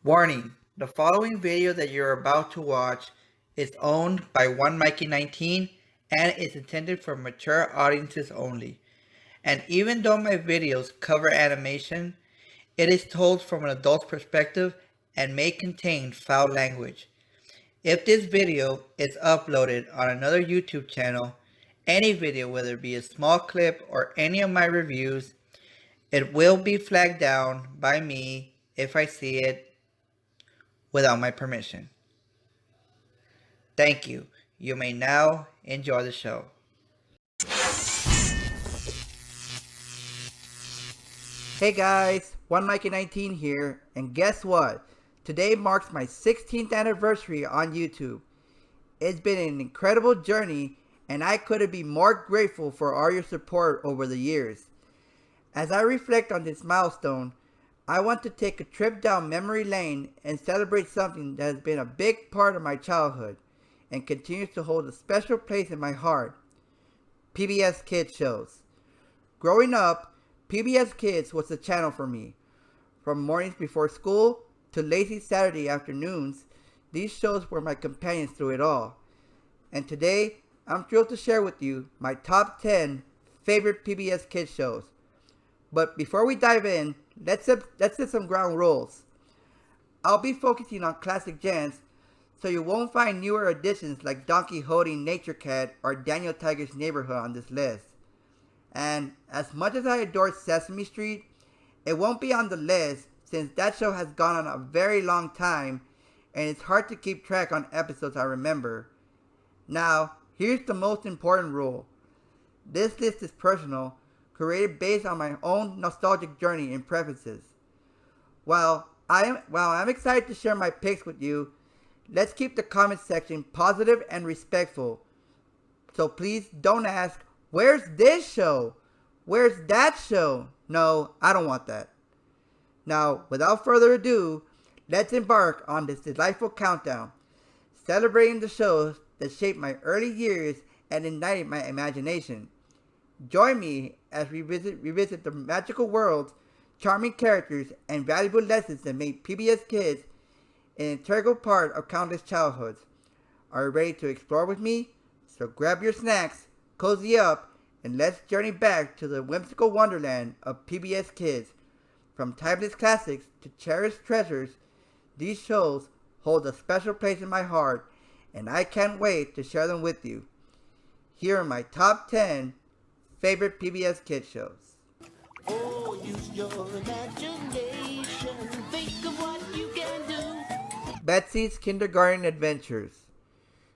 Warning: the following video that you're about to watch is owned by 1mikie19 and is intended for mature audiences only. And even though my videos cover animation, it is told from an adult's perspective and may contain foul language. If this video is uploaded on another YouTube channel, any video, whether it be a small clip or any of my reviews, it will be flagged down by me if I see it without my permission. Thank you. You may now enjoy the show. Hey guys, 1mikie19 here, and guess what? Today marks my 16th anniversary on YouTube. It's been an incredible journey, and I couldn't be more grateful for all your support over the years. As I reflect on this milestone, I want to take a trip down memory lane and celebrate something that has been a big part of my childhood and continues to hold a special place in my heart: PBS Kids shows. Growing up, PBS Kids was the channel for me. From mornings before school to lazy Saturday afternoons, these shows were my companions through it all. And today, I'm thrilled to share with you my top 10 favorite PBS Kids shows. But before we dive in, let's set some ground rules. I'll be focusing on classic gems, so you won't find newer additions like Don Quixote, Nature Cat, or Daniel Tiger's Neighborhood on this list. And as much as I adore Sesame Street, it won't be on the list since that show has gone on a very long time and it's hard to keep track on episodes I remember. Now, here's the most important rule. This list is personal, created based on my own nostalgic journey and preferences. While I'm excited to share my picks with you, let's keep the comment section positive and respectful. So please don't ask, "Where's this show? Where's that show?" No, I don't want that. Now, without further ado, let's embark on this delightful countdown, celebrating the shows that shaped my early years and ignited my imagination. Join me as we revisit the magical worlds, charming characters, and valuable lessons that made PBS Kids an integral part of countless childhoods. Are you ready to explore with me? So grab your snacks, cozy up, and let's journey back to the whimsical wonderland of PBS Kids. From timeless classics to cherished treasures, these shows hold a special place in my heart, and I can't wait to share them with you. Here are my top 10 favorite PBS Kids shows. Oh, use your imagination. Think of what you can do. Betsy's Kindergarten Adventures.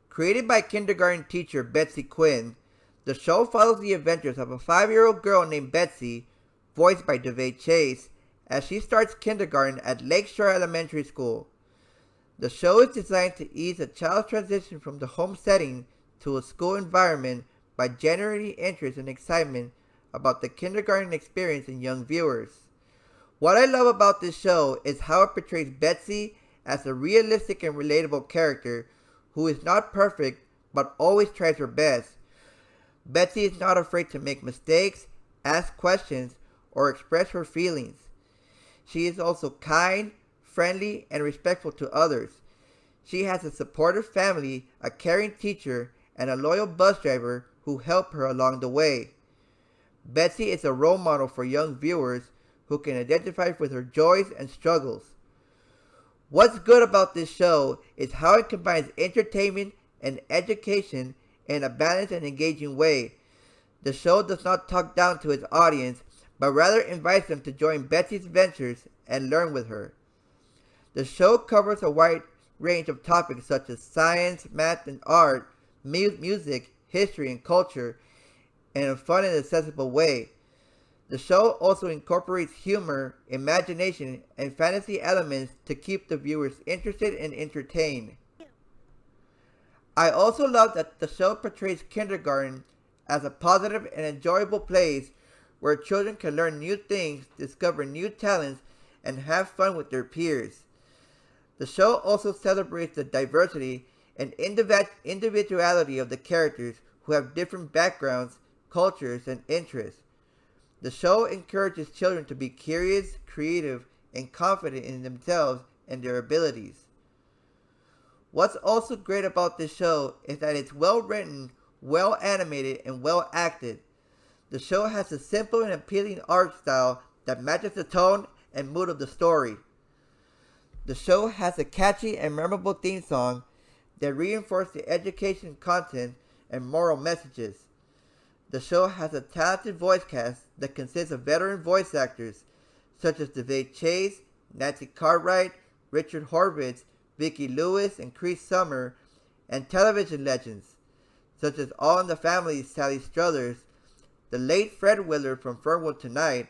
Created by kindergarten teacher Betsy Quinn, the show follows the adventures of a 5-year-old girl named Betsy, voiced by Chase, as she starts kindergarten at Lakeshore Elementary School. The show is designed to ease a child's transition from the home setting to a school environment by generating interest and excitement about the kindergarten experience in young viewers. What I love about this show is how it portrays Betsy as a realistic and relatable character who is not perfect but always tries her best. Betsy is not afraid to make mistakes, ask questions, or express her feelings. She is also kind, friendly, and respectful to others. She has a supportive family, a caring teacher, and a loyal bus driver who help her along the way. Betsy is a role model for young viewers who can identify with her joys and struggles. What's good about this show is how it combines entertainment and education in a balanced and engaging way. The show does not talk down to its audience, but rather invites them to join Betsy's adventures and learn with her. The show covers a wide range of topics such as science, math and art, music, history, and culture in a fun and accessible way. The show also incorporates humor, imagination, and fantasy elements to keep the viewers interested and entertained. I also love that the show portrays kindergarten as a positive and enjoyable place where children can learn new things, discover new talents, and have fun with their peers. The show also celebrates the diversity and individuality of the characters who have different backgrounds, cultures, and interests. The show encourages children to be curious, creative, and confident in themselves and their abilities. What's also great about this show is that it's well written, well animated, and well acted. The show has a simple and appealing art style that matches the tone and mood of the story. The show has a catchy and memorable theme song that reinforces the education content and moral messages. The show has a talented voice cast that consists of veteran voice actors such as Chase, Nancy Cartwright, Richard Horvitz, Vicki Lewis, and Chris Summer, and television legends such as All in the Family's Sally Struthers, the late Fred Willard from Fernwood Tonight,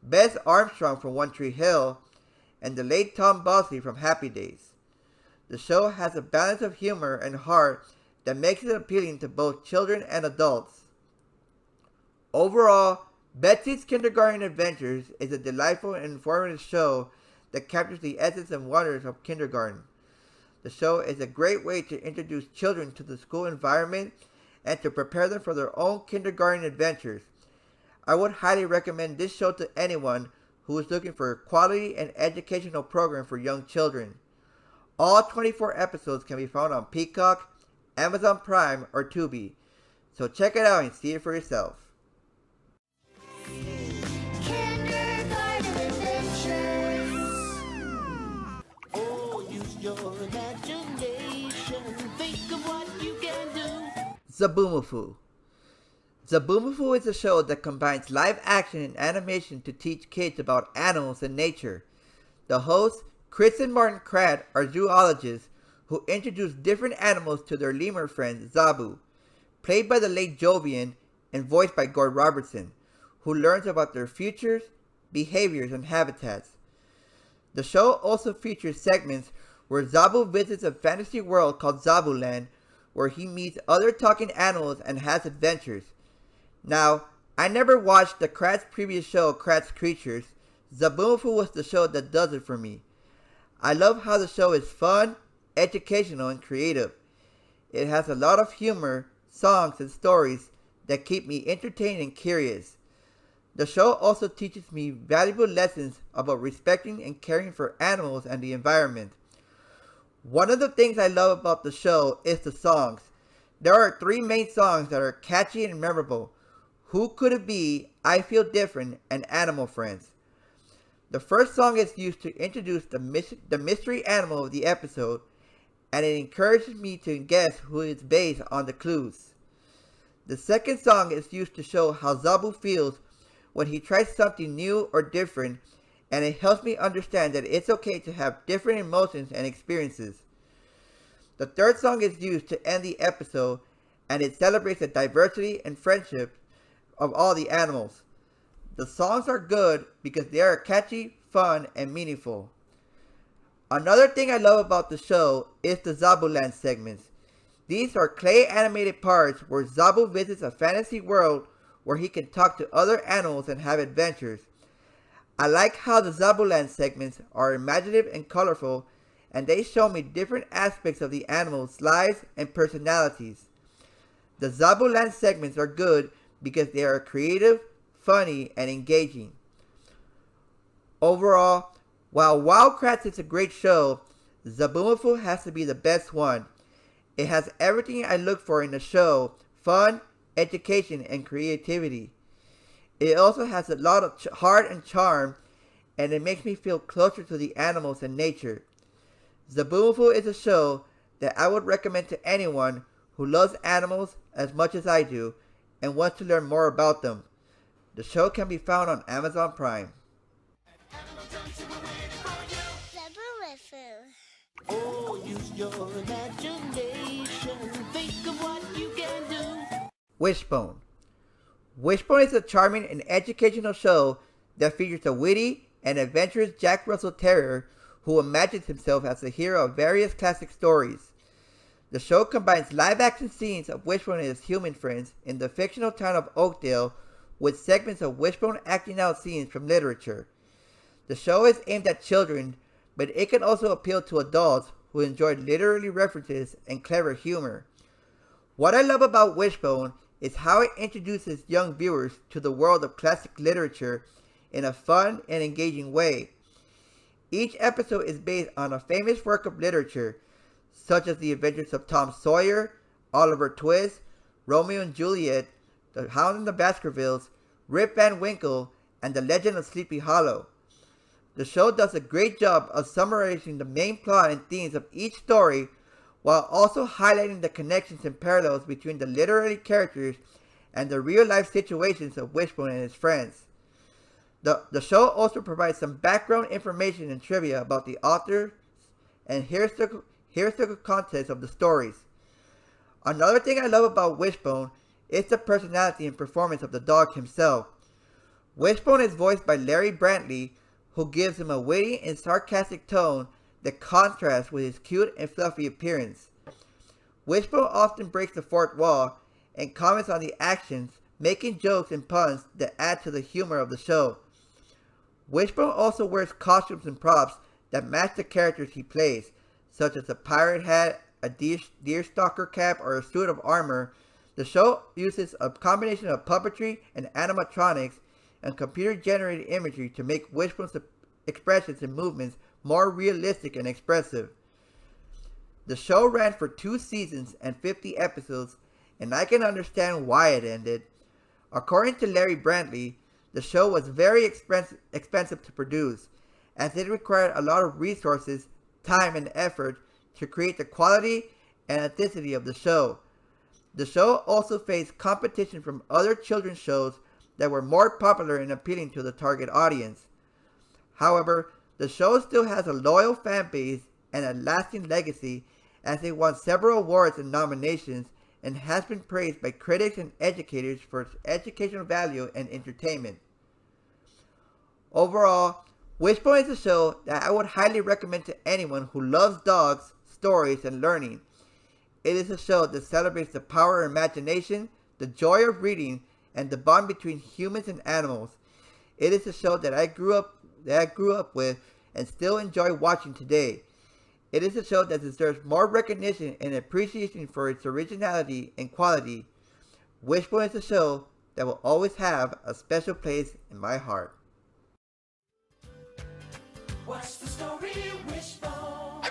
Bess Armstrong from One Tree Hill, and the late Tom Bosley from Happy Days. The show has a balance of humor and heart that makes it appealing to both children and adults. Overall, Betsy's Kindergarten Adventures is a delightful and informative show that captures the essence and wonders of kindergarten. The show is a great way to introduce children to the school environment and to prepare them for their own kindergarten adventures. I would highly recommend this show to anyone who is looking for a quality and educational program for young children. All 24 episodes can be found on Peacock, Amazon Prime, or Tubi, so check it out and see it for yourself. Kindergarten Adventures. Oh, use your imagination. Think of what you can do. Zaboomafoo. Zaboomafoo is a show that combines live action and animation to teach kids about animals and nature. The hosts, Chris and Martin Kratt, are zoologists who introduce different animals to their lemur friend Zabu, played by the late Jovian and voiced by Gord Robertson, who learns about their futures, behaviors, and habitats. The show also features segments where Zabu visits a fantasy world called Zabuland, where he meets other talking animals and has adventures. Now, I never watched the Kratt's previous show, Kratt's Creatures. Zaboomafoo was the show that does it for me. I love how the show is fun, educational, and creative. It has a lot of humor, songs, and stories that keep me entertained and curious. The show also teaches me valuable lessons about respecting and caring for animals and the environment. One of the things I love about the show is the songs. There are 3 main songs that are catchy and memorable: Who Could It Be, I Feel Different, and Animal Friends. The first song is used to introduce the mystery animal of the episode, and it encourages me to guess who it's based on the clues. The second song is used to show how Zabu feels when he tries something new or different, and it helps me understand that it's okay to have different emotions and experiences. The third song is used to end the episode, and it celebrates the diversity and friendship of all the animals. The songs are good because they are catchy, fun, and meaningful. Another thing I love about the show is the Zabuland segments. These are clay animated parts where Zabu visits a fantasy world where he can talk to other animals and have adventures. I like how the Zabuland segments are imaginative and colorful, and they show me different aspects of the animals' lives and personalities. The Zabuland segments are good because they are creative, funny, and engaging. Overall, while Wild Kratts is a great show, Zaboomafoo has to be the best one. It has everything I look for in a show: fun, education, and creativity. It also has a lot of heart and charm, and it makes me feel closer to the animals and nature. Zaboomafoo is a show that I would recommend to anyone who loves animals as much as I do and wants to learn more about them. The show can be found on Amazon Prime. Zaboomafoo. Oh, use your imagination. Think of what you can do. Wishbone. Wishbone is a charming and educational show that features a witty and adventurous Jack Russell Terrier who imagines himself as the hero of various classic stories. The show combines live-action scenes of Wishbone and his human friends in the fictional town of Oakdale with segments of Wishbone acting out scenes from literature. The show is aimed at children, but it can also appeal to adults who enjoy literary references and clever humor. What I love about Wishbone is how it introduces young viewers to the world of classic literature in a fun and engaging way. Each episode is based on a famous work of literature, such as The Adventures of Tom Sawyer, Oliver Twist, Romeo and Juliet, The Hound and the Baskervilles, Rip Van Winkle, and The Legend of Sleepy Hollow. The show does a great job of summarizing the main plot and themes of each story, while also highlighting the connections and parallels between the literary characters and the real-life situations of Wishbone and his friends. The show also provides some background information and trivia about the authors, and here's the context of the stories. Another thing I love about Wishbone is the personality and performance of the dog himself. Wishbone is voiced by Larry Brantley, who gives him a witty and sarcastic tone that contrasts with his cute and fluffy appearance. Wishbone often breaks the fourth wall and comments on the actions, making jokes and puns that add to the humor of the show. Wishbone also wears costumes and props that match the characters he plays, such as a pirate hat, a deerstalker cap, or a suit of armor. The show uses a combination of puppetry and animatronics and computer-generated imagery to make Wishbone's expressions and movements more realistic and expressive. The show ran for 2 seasons and 50 episodes, and I can understand why it ended. According to Larry Brantley, the show was very expensive to produce, as it required a lot of resources, time, and effort to create the quality and authenticity of the show. The show also faced competition from other children's shows that were more popular and appealing to the target audience. However, the show still has a loyal fan base and a lasting legacy, as it won several awards and nominations and has been praised by critics and educators for its educational value and entertainment. Overall, Wishbone is a show that I would highly recommend to anyone who loves dogs, stories, and learning. It is a show that celebrates the power of imagination, the joy of reading, and the bond between humans and animals. It is a show that I grew up with and still enjoy watching today. It is a show that deserves more recognition and appreciation for its originality and quality. Wishbone is a show that will always have a special place in my heart. What's the story, Wishbone?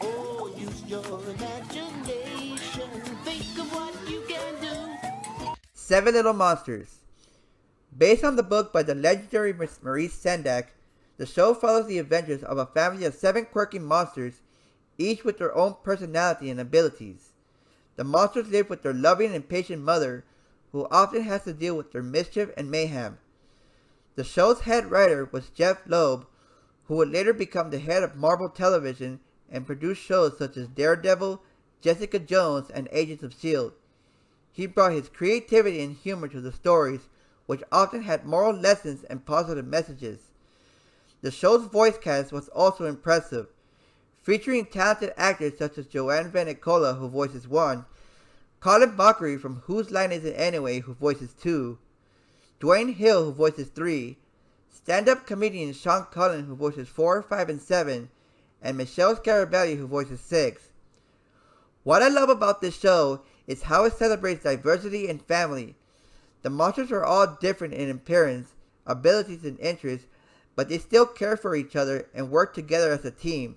Oh, use your imagination. Think of what you can do. 7 Little Monsters. Based on the book by the legendary Maurice Sendak, the show follows the adventures of a family of 7 quirky monsters, each with their own personality and abilities. The monsters live with their loving and patient mother, who often has to deal with their mischief and mayhem. The show's head writer was Jeff Loeb, who would later become the head of Marvel Television and produce shows such as Daredevil, Jessica Jones, and Agents of S.H.I.E.L.D. He brought his creativity and humor to the stories, which often had moral lessons and positive messages. The show's voice cast was also impressive, featuring talented actors such as Joanne Venicola, who voices 1, Colin Mockery from Whose Line Is It Anyway, who voices 2, Dwayne Hill, who voices 3, stand-up comedian Sean Cullen, who voices 4, 5, and 7, and Michelle Scarabelli, who voices 6. What I love about this show is how it celebrates diversity and family. The monsters are all different in appearance, abilities, and interests, but they still care for each other and work together as a team.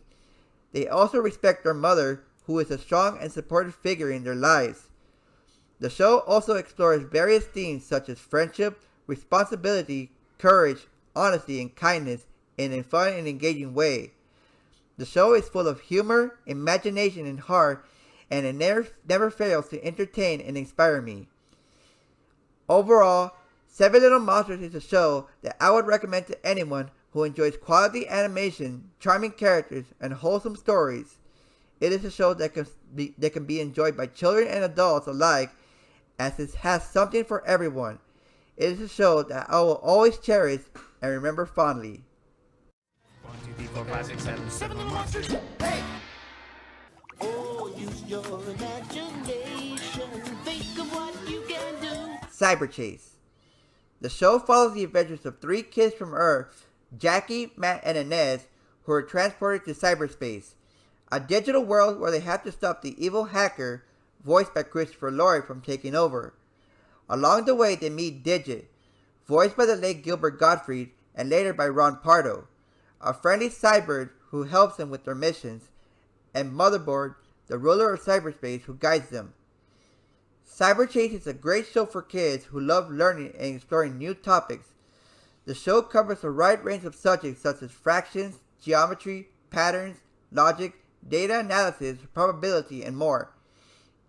They also respect their mother, who is a strong and supportive figure in their lives. The show also explores various themes such as friendship, responsibility, courage, honesty, and kindness in a fun and engaging way. The show is full of humor, imagination, and heart, and it never fails to entertain and inspire me. Overall, 7 Little Monsters is a show that I would recommend to anyone who enjoys quality animation, charming characters, and wholesome stories. It is a show that can be enjoyed by children and adults alike, as it has something for everyone. It is a show that I will always cherish and remember fondly. 1, 2, 3, 4, 5, 6, 7, 7 little monsters. Hey! Oh, use your imagination. Think of what you can do. Cyberchase. The show follows the adventures of 3 kids from Earth, Jackie, Matt, and Inez, who are transported to cyberspace, a digital world where they have to stop the evil hacker, voiced by Christopher Lloyd, from taking over. Along the way, they meet Digit, voiced by the late Gilbert Gottfried, and later by Ron Pardo, a friendly Cybird who helps them with their missions, and Motherboard, the ruler of cyberspace who guides them. Cyberchase is a great show for kids who love learning and exploring new topics. The show covers a wide range of subjects such as fractions, geometry, patterns, logic, data analysis, probability, and more.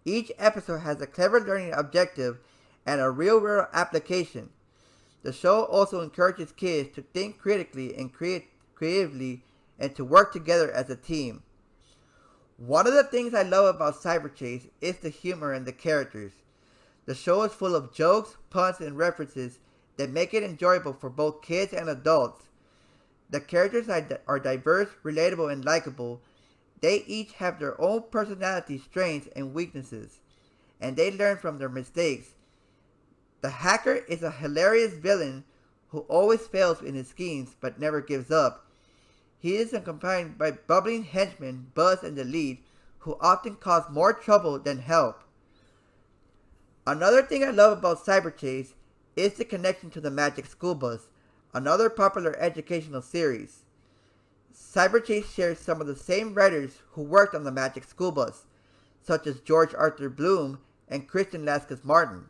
Each episode has a clever learning objective and a real-world application. The show also encourages kids to think critically and creatively and to work together as a team. One of the things I love about Cyberchase is the humor and the characters. The show is full of jokes, puns, and references that make it enjoyable for both kids and adults. The characters are diverse, relatable, and likable. They each have their own personality, strengths, and weaknesses, and they learn from their mistakes. The hacker is a hilarious villain who always fails in his schemes but never gives up. He is accompanied by bubbling henchmen Buzz and the Lead, who often cause more trouble than help. Another thing I love about Cyberchase is the connection to the Magic School Bus, another popular educational series. Cyberchase shares some of the same writers who worked on the Magic School Bus, such as George Arthur Bloom and Christian Lascas Martin.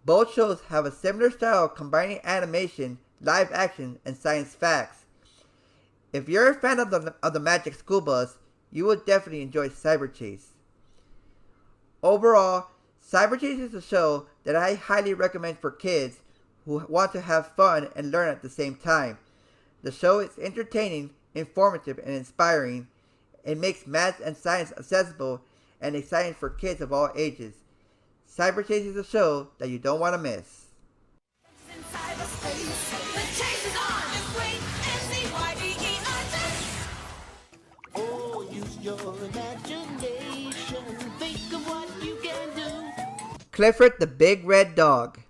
Both shows have a similar style combining animation, live action, and science facts. If you're a fan of the Magic School Bus, you will definitely enjoy Cyberchase. Overall, Cyberchase is a show that I highly recommend for kids who want to have fun and learn at the same time. The show is entertaining, informative, and inspiring. It makes math and science accessible and exciting for kids of all ages. Cyberchase is a show that you don't want to miss. In cyberspace, the chase is on. Just wait and see YBE19's. Oh, use your imagination. Think of what you can do. Clifford the Big Red Dog.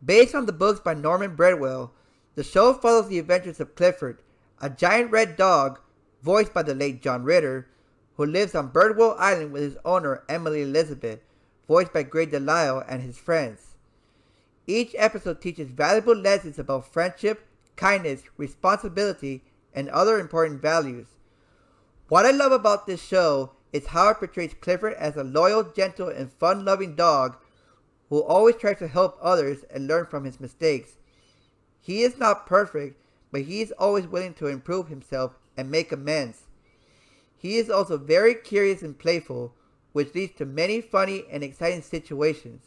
Based on the books by Norman Bradwell, the show follows the adventures of Clifford, a giant red dog, voiced by the late John Ritter, who lives on Birdwell Island with his owner Emily Elizabeth, voiced by Greg Delisle and his friends. Each episode teaches valuable lessons about friendship, kindness, responsibility, and other important values. What I love about this show is how it portrays Clifford as a loyal, gentle, and fun-loving dog who always tries to help others and learn from his mistakes. He is not perfect, but he is always willing to improve himself and make amends. He is also very curious and playful, which leads to many funny and exciting situations.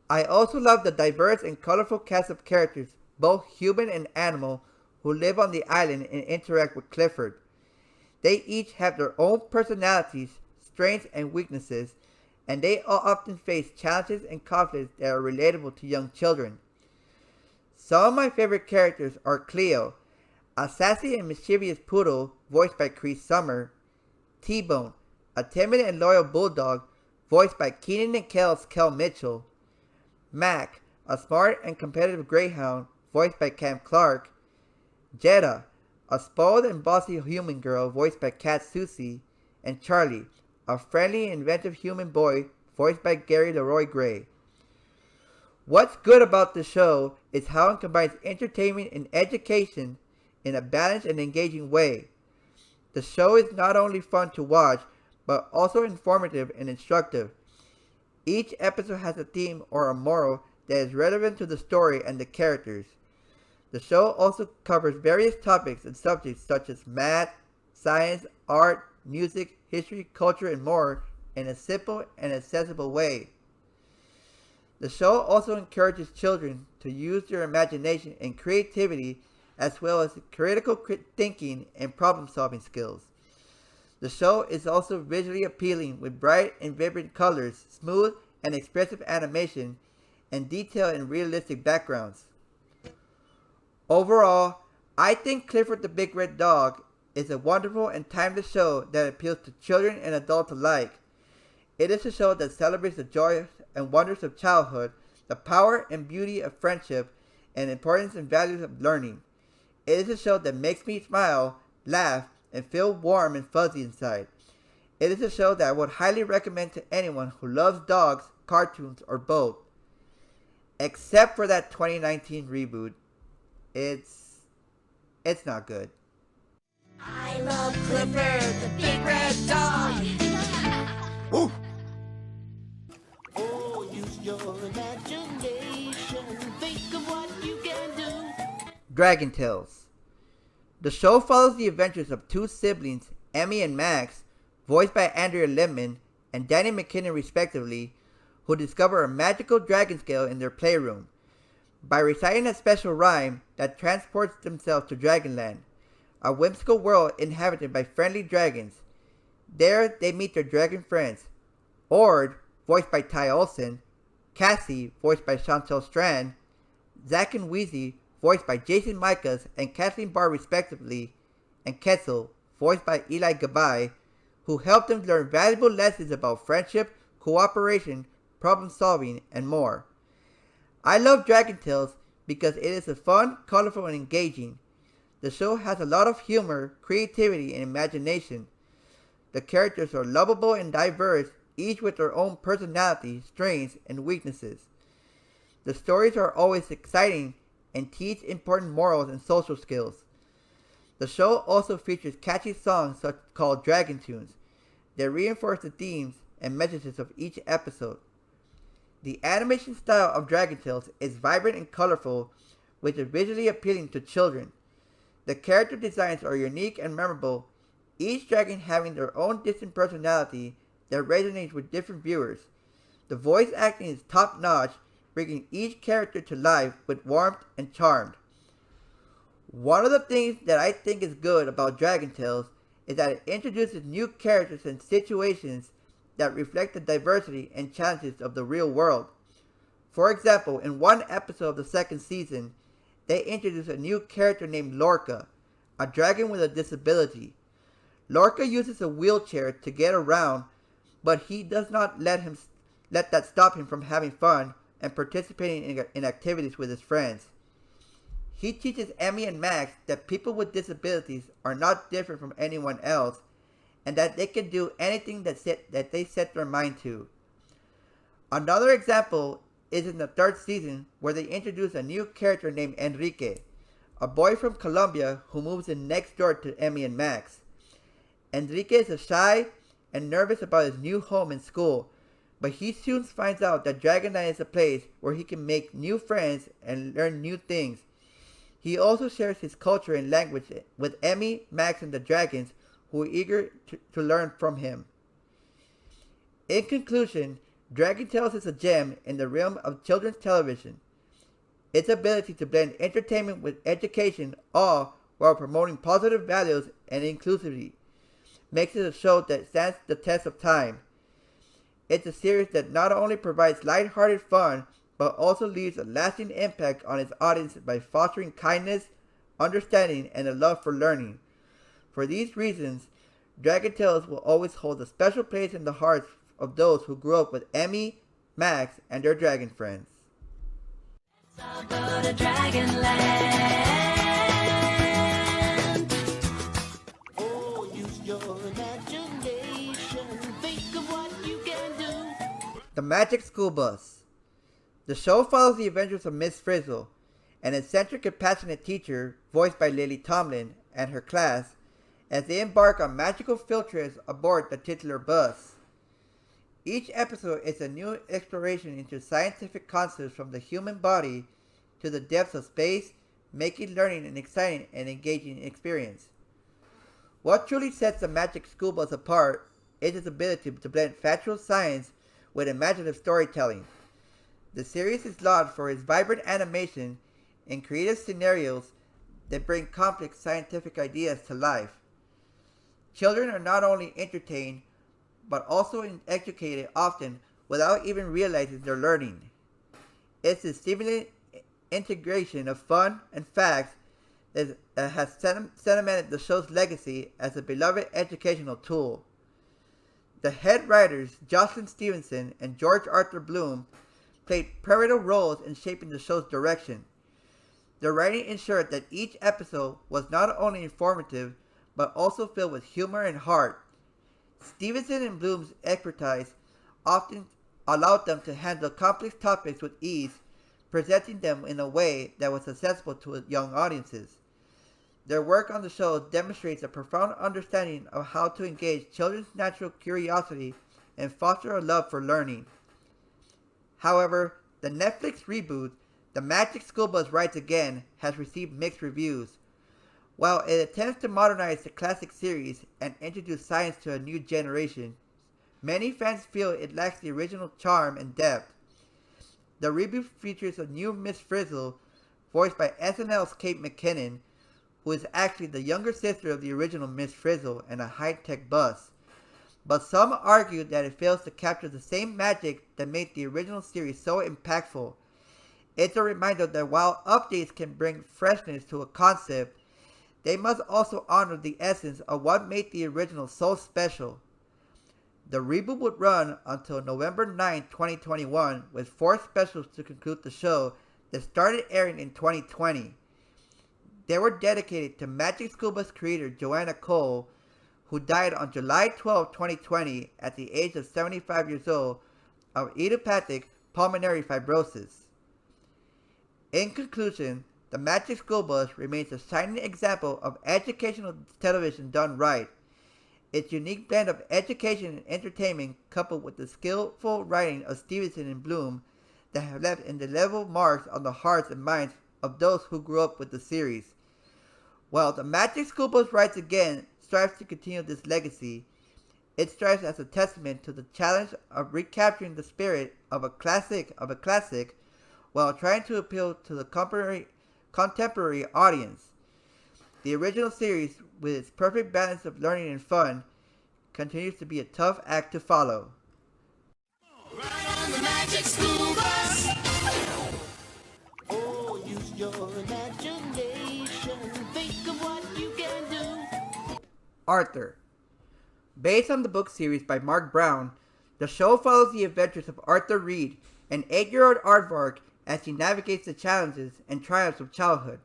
I also love the diverse and colorful cast of characters, both human and animal, who live on the island and interact with Clifford. They each have their own personalities, strengths, and weaknesses, and they all often face challenges and conflicts that are relatable to young children. Some of my favorite characters are Cleo, a sassy and mischievous poodle voiced by Cree Summer, T-Bone, a timid and loyal bulldog voiced by Keenan and Kel's Kel Mitchell, Mac, a smart and competitive greyhound voiced by Cam Clark, Jetta, a spoiled and bossy human girl voiced by Kat Susie, and Charlie, a friendly and inventive human boy voiced by Gary Leroy Gray. What's good about the show is how it combines entertainment and education in a balanced and engaging way. The show is not only fun to watch, but also informative and instructive. Each episode has a theme or a moral that is relevant to the story and the characters. The show also covers various topics and subjects such as math, science, art, music, history, culture, and more in a simple and accessible way. The show also encourages children to use their imagination and creativity as well as critical thinking and problem-solving skills. The show is also visually appealing with bright and vibrant colors, smooth and expressive animation, and detailed and realistic backgrounds. Overall, I think Clifford the Big Red Dog is a wonderful and timeless show that appeals to children and adults alike. It is a show that celebrates the joys and wonders of childhood, the power and beauty of friendship, and importance and values of learning. It is a show that makes me smile, laugh, and feel warm and fuzzy inside. It is a show that I would highly recommend to anyone who loves dogs, cartoons, or both. Except for that 2019 reboot. It's it's not good. I love Clifford, the big red dog. Oh, use your imagination. Think of what you can do. Dragon Tales. The show follows the adventures of two siblings, Emmy and Max, voiced by Andrea Lipman and Danny McKinnon respectively, who discover a magical dragon scale in their playroom. By reciting a special rhyme that transports themselves to Dragonland, a whimsical world inhabited by friendly dragons. There they meet their dragon friends, Ord, voiced by Ty Olsson, Cassie, voiced by Chantel Strand, Zack and Wheezy, voiced by Jason Mikas and Kathleen Barr respectively, and Quetzal, voiced by Eli Gabay, who help them learn valuable lessons about friendship, cooperation, problem solving, and more. I love Dragon Tales because it is fun, colorful, and engaging. The show has a lot of humor, creativity, and imagination. The characters are lovable and diverse, each with their own personality, strengths, and weaknesses. The stories are always exciting and teach important morals and social skills. The show also features catchy songs called Dragon Tunes that reinforce the themes and messages of each episode. The animation style of Dragon Tales is vibrant and colorful, which is visually appealing to children. The character designs are unique and memorable, each dragon having their own distinct personality that resonates with different viewers. The voice acting is top-notch, bringing each character to life with warmth and charm. One of the things that I think is good about Dragon Tales is that it introduces new characters and situations that reflect the diversity and challenges of the real world. For example, in one episode of the second season, they introduce a new character named Lorca, a dragon with a disability. Lorca uses a wheelchair to get around, but he does not let that stop him from having fun and participating in activities with his friends. He teaches Emmy and Max that people with disabilities are not different from anyone else, and that they can do anything that they set their mind to. Another example is in the third season, where they introduce a new character named Enrique, a boy from Colombia who moves in next door to Emmy and Max. Enrique is shy and nervous about his new home and school, but he soon finds out that Dragonland is a place where he can make new friends and learn new things. He also shares his culture and language with Emmy, Max, and the dragons, who are eager to learn from him. In conclusion, Dragon Tales is a gem in the realm of children's television. Its ability to blend entertainment with education, all while promoting positive values and inclusivity, makes it a show that stands the test of time. It's a series that not only provides lighthearted fun, but also leaves a lasting impact on its audience by fostering kindness, understanding, and a love for learning. For these reasons, Dragon Tales will always hold a special place in the hearts of those who grew up with Emmy, Max, and their dragon friends. So go to Dragonland. Oh, use your imagination. Think of what you can do. The Magic School Bus. The show follows the adventures of Miss Frizzle, an eccentric and passionate teacher voiced by Lily Tomlin, and her class, as they embark on magical field trips aboard the titular bus. Each episode is a new exploration into scientific concepts from the human body to the depths of space, making learning an exciting and engaging experience. What truly sets the Magic School Bus apart is its ability to blend factual science with imaginative storytelling. The series is lauded for its vibrant animation and creative scenarios that bring complex scientific ideas to life. Children are not only entertained, but also educated often without even realizing they're learning. It's the stimulating integration of fun and facts that has cemented the show's legacy as a beloved educational tool. The head writers, Jocelyn Stevenson and George Arthur Bloom, played pivotal roles in shaping the show's direction. Their writing ensured that each episode was not only informative, but also filled with humor and heart. Stevenson and Bloom's expertise often allowed them to handle complex topics with ease, presenting them in a way that was accessible to young audiences. Their work on the show demonstrates a profound understanding of how to engage children's natural curiosity and foster a love for learning. However, the Netflix reboot, The Magic School Bus Rides Again, has received mixed reviews. While it attempts to modernize the classic series and introduce science to a new generation, many fans feel it lacks the original charm and depth. The reboot features a new Miss Frizzle, voiced by SNL's Kate McKinnon, who is actually the younger sister of the original Miss Frizzle and a high-tech bus. But some argue that it fails to capture the same magic that made the original series so impactful. It's a reminder that while updates can bring freshness to a concept, they must also honor the essence of what made the original so special. The reboot would run until November 9, 2021, with 4 specials to conclude the show that started airing in 2020. They were dedicated to Magic School Bus creator Joanna Cole, who died on July 12, 2020 at the age of 75 years old of idiopathic pulmonary fibrosis. In conclusion, the Magic School Bus remains a shining example of educational television done right. Its unique blend of education and entertainment, coupled with the skillful writing of Stevenson and Bloom, that have left indelible marks on the hearts and minds of those who grew up with the series. While the Magic School Bus Rides Again strives to continue this legacy, it strives as a testament to the challenge of recapturing the spirit of a classic while trying to appeal to the contemporary audience. The original series, with its perfect balance of learning and fun, continues to be a tough act to follow. Ride on the Magic School Bus. Oh, use your imagination. Think of what you can do. Arthur. Based on the book series by Mark Brown, the show follows the adventures of Arthur Reed, an 8-year-old aardvark, as he navigates the challenges and triumphs of childhood.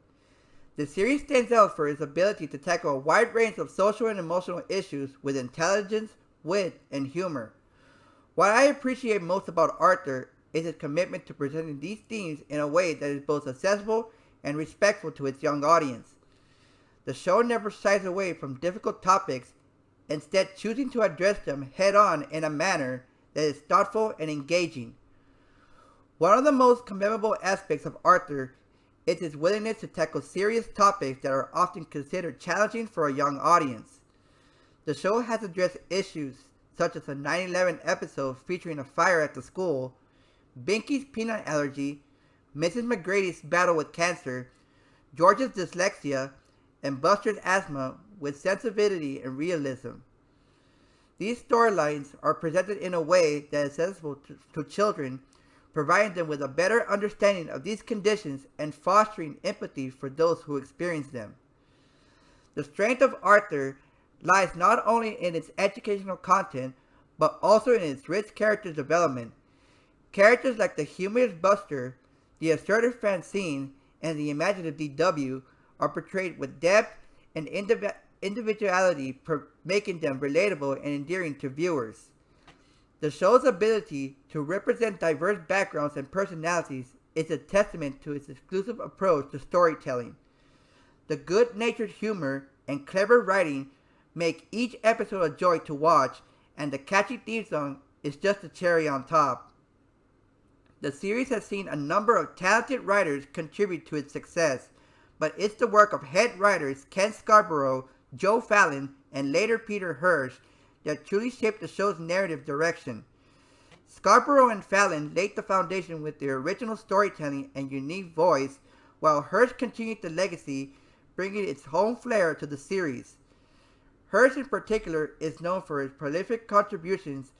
The series stands out for its ability to tackle a wide range of social and emotional issues with intelligence, wit, and humor. What I appreciate most about Arthur is his commitment to presenting these themes in a way that is both accessible and respectful to its young audience. The show never shies away from difficult topics, instead choosing to address them head-on in a manner that is thoughtful and engaging. One of the most commendable aspects of Arthur is his willingness to tackle serious topics that are often considered challenging for a young audience. The show has addressed issues such as a 9/11 episode featuring a fire at the school, Binky's peanut allergy, Mrs. McGrady's battle with cancer, George's dyslexia, and Buster's asthma with sensibility and realism. These storylines are presented in a way that is accessible to children, providing them with a better understanding of these conditions and fostering empathy for those who experience them. The strength of Arthur lies not only in its educational content, but also in its rich character development. Characters like the humorous Buster, the assertive Francine, and the imaginative DW are portrayed with depth and individuality, making them relatable and endearing to viewers. The show's ability to represent diverse backgrounds and personalities is a testament to its exclusive approach to storytelling. The good-natured humor and clever writing make each episode a joy to watch, and the catchy theme song is just a cherry on top. The series has seen a number of talented writers contribute to its success, but it's the work of head writers Ken Scarborough, Joe Fallon, and later Peter Hirsch that truly shaped the show's narrative direction. Scarborough and Fallon laid the foundation with their original storytelling and unique voice, while Hirsch continued the legacy, bringing its own flair to the series. Hirsch in particular is known for his prolific contributions,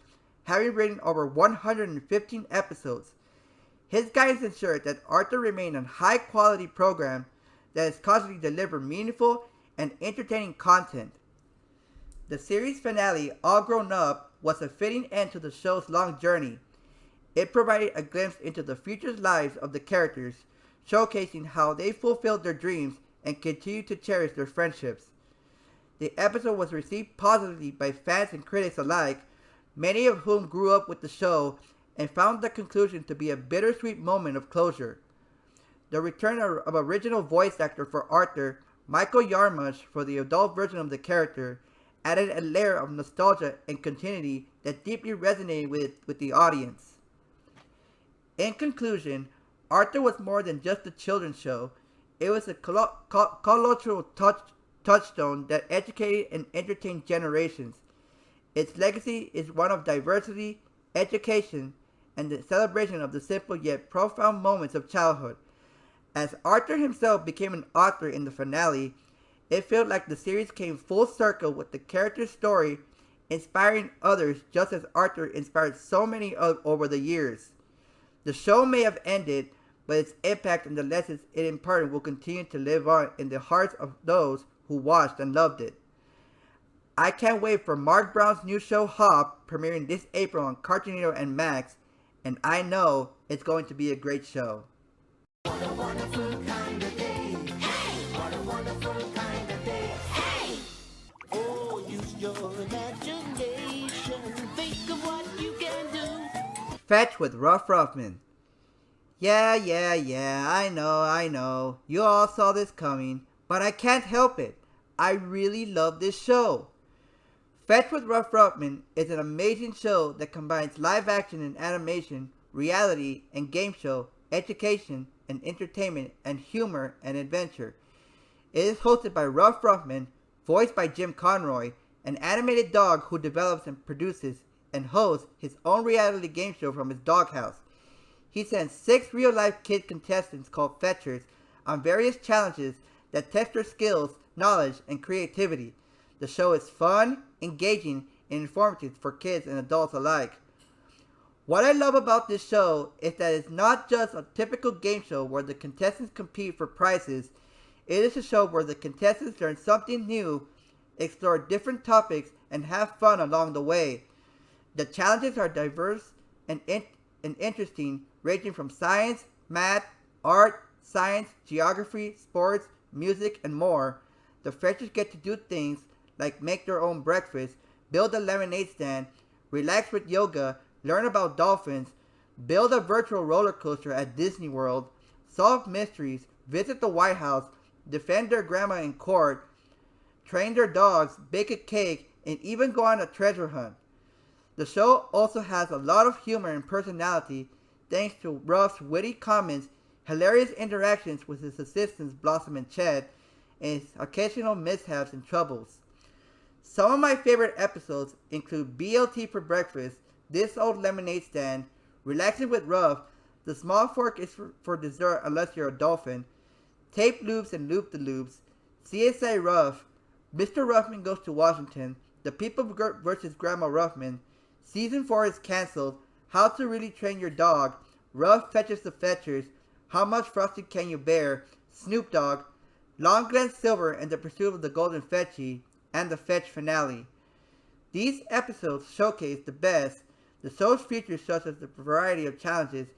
having written over 115 episodes. His guidance ensured that Arthur remained a high-quality program that is constantly delivered meaningful and entertaining content. The series finale, All Grown Up, was a fitting end to the show's long journey. It provided a glimpse into the future lives of the characters, showcasing how they fulfilled their dreams and continued to cherish their friendships. The episode was received positively by fans and critics alike, many of whom grew up with the show and found the conclusion to be a bittersweet moment of closure. The return of original voice actor for Arthur, Michael Yarmush for the adult version of the character added a layer of nostalgia and continuity that deeply resonated with the audience. In conclusion, Arthur was more than just a children's show. It was a cultural touchstone that educated and entertained generations. Its legacy is one of diversity, education, and the celebration of the simple yet profound moments of childhood. As Arthur himself became an author in the finale, it felt like the series came full circle with the character's story, inspiring others just as Arthur inspired so many over the years. The show may have ended, but its impact and the lessons it imparted will continue to live on in the hearts of those who watched and loved it. I can't wait for Mark Brown's new show Hop, premiering this April on Cartoon Network and Max, and I know it's going to be a great show. What a wonderful kind of day. Hey! What a wonderful kind of day. Hey! Oh, use your imagination. Think of what you can do. Fetch with Ruff Ruffman. Yeah, I know. You all saw this coming, but I can't help it. I really love this show. Fetch with Ruff Ruffman is an amazing show that combines live action and animation, reality and game show, education and entertainment, and humor and adventure. It is hosted by Ruff Ruffman, voiced by Jim Conroy, an animated dog who develops and produces and hosts his own reality game show from his doghouse. He sends 6 real-life kid contestants called Fetchers on various challenges that test their skills, knowledge, and creativity. The show is fun, engaging, and informative for kids and adults alike. What I love about this show is that it's not just a typical game show where the contestants compete for prizes. It is a show where the contestants learn something new, explore different topics, and have fun along the way. The challenges are diverse and interesting, ranging from science, math, art, science, geography, sports, music, and more. The Fetchers get to do things like make their own breakfast, build a lemonade stand, relax with yoga, learn about dolphins, build a virtual roller coaster at Disney World, solve mysteries, visit the White House, defend their grandma in court, train their dogs, bake a cake, and even go on a treasure hunt. The show also has a lot of humor and personality thanks to Ruff's witty comments, hilarious interactions with his assistants Blossom and Ched, and his occasional mishaps and troubles. Some of my favorite episodes include BLT for breakfast, This Old Lemonade Stand, Relaxing with Ruff, The Small Fork is for dessert unless you're a dolphin, Tape Loops and Loop the Loops, CSI Ruff, Mr. Ruffman Goes to Washington, The People vs. Grandma Ruffman, Season 4 is cancelled, How to Really Train Your Dog, Ruff Fetches the Fetchers, How Much Frosting Can You Bear, Snoop Dogg, Long Glen Silver and the Pursuit of the Golden Fetchie, and the Fetch finale. These episodes showcase the best, the show's features such as the variety of challenges,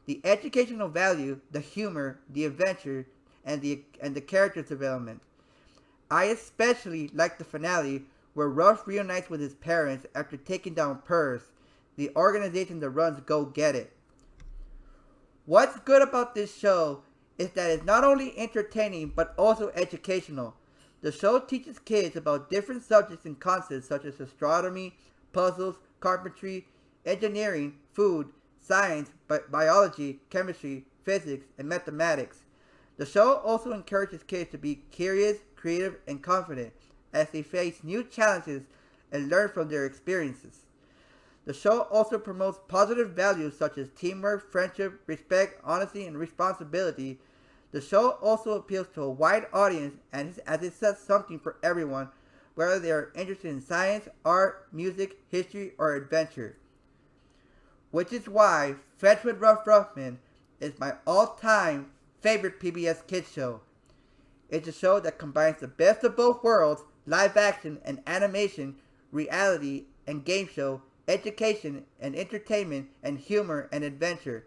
the educational value, the humor, the adventure, and the character development. I especially like the finale where Ruff reunites with his parents after taking down PERS, the organization that runs Go Get It. What's good about this show is that it's not only entertaining but also educational. The show teaches kids about different subjects and concepts such as astronomy, puzzles, carpentry, engineering, food, science, biology, chemistry, physics, and mathematics. The show also encourages kids to be curious, creative, and confident as they face new challenges and learn from their experiences. The show also promotes positive values such as teamwork, friendship, respect, honesty, and responsibility. The show also appeals to a wide audience as it sets something for everyone, whether they are interested in science, art, music, history, or adventure. Which is why Fetch with Ruff Ruffman is my all-time favorite PBS Kids show. It's a show that combines the best of both worlds, live action and animation, reality and game show, education and entertainment, and humor and adventure.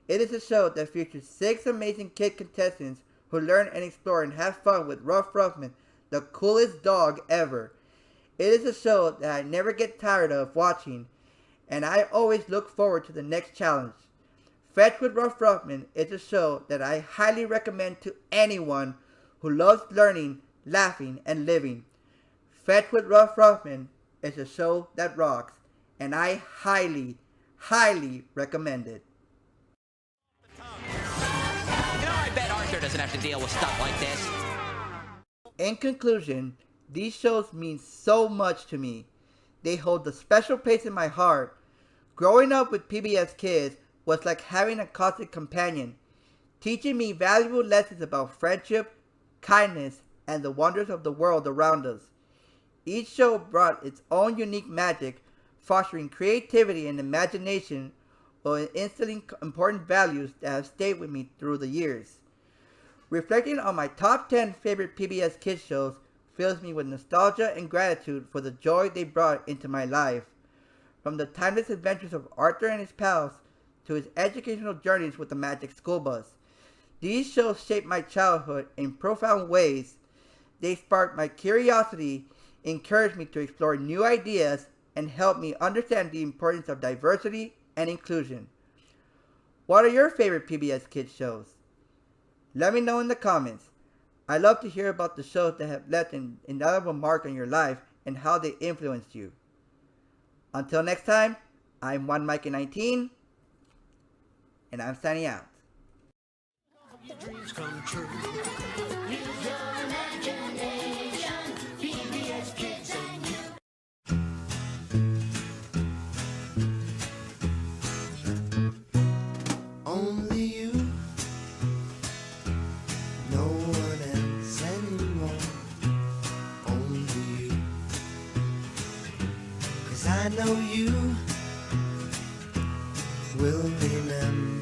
It is a show that features 6 amazing kid contestants who learn and explore and have fun with Ruff Ruffman, the coolest dog ever. It is a show that I never get tired of watching, and I always look forward to the next challenge. Fetch with Ruff Ruffman is a show that I highly recommend to anyone who loves learning, laughing, and living. Fetch with Ruff Ruffman is a show that rocks, and I highly, highly recommend it. I bet Arthur doesn't have to deal with stuff like this. In conclusion, these shows mean so much to me. They hold a special place in my heart. Growing up with PBS Kids was like having a constant companion, teaching me valuable lessons about friendship, kindness, and the wonders of the world around us. Each show brought its own unique magic, fostering creativity and imagination while instilling important values that have stayed with me through the years. Reflecting on my top 10 favorite PBS Kids shows fills me with nostalgia and gratitude for the joy they brought into my life. From the timeless adventures of Arthur and his pals to his educational journeys with the Magic School Bus. These shows shaped my childhood in profound ways. They sparked my curiosity, encouraged me to explore new ideas, and helped me understand the importance of diversity and inclusion. What are your favorite PBS Kids shows? Let me know in the comments. I love to hear about the shows that have left an indelible mark on your life and how they influenced you. Until next time, I'm 1mikie19, and I'm signing out. Your dreams come true. Use your imagination. PBS Kids and you. Only you. No one else anymore. Only you. 'Cause I know you will remember.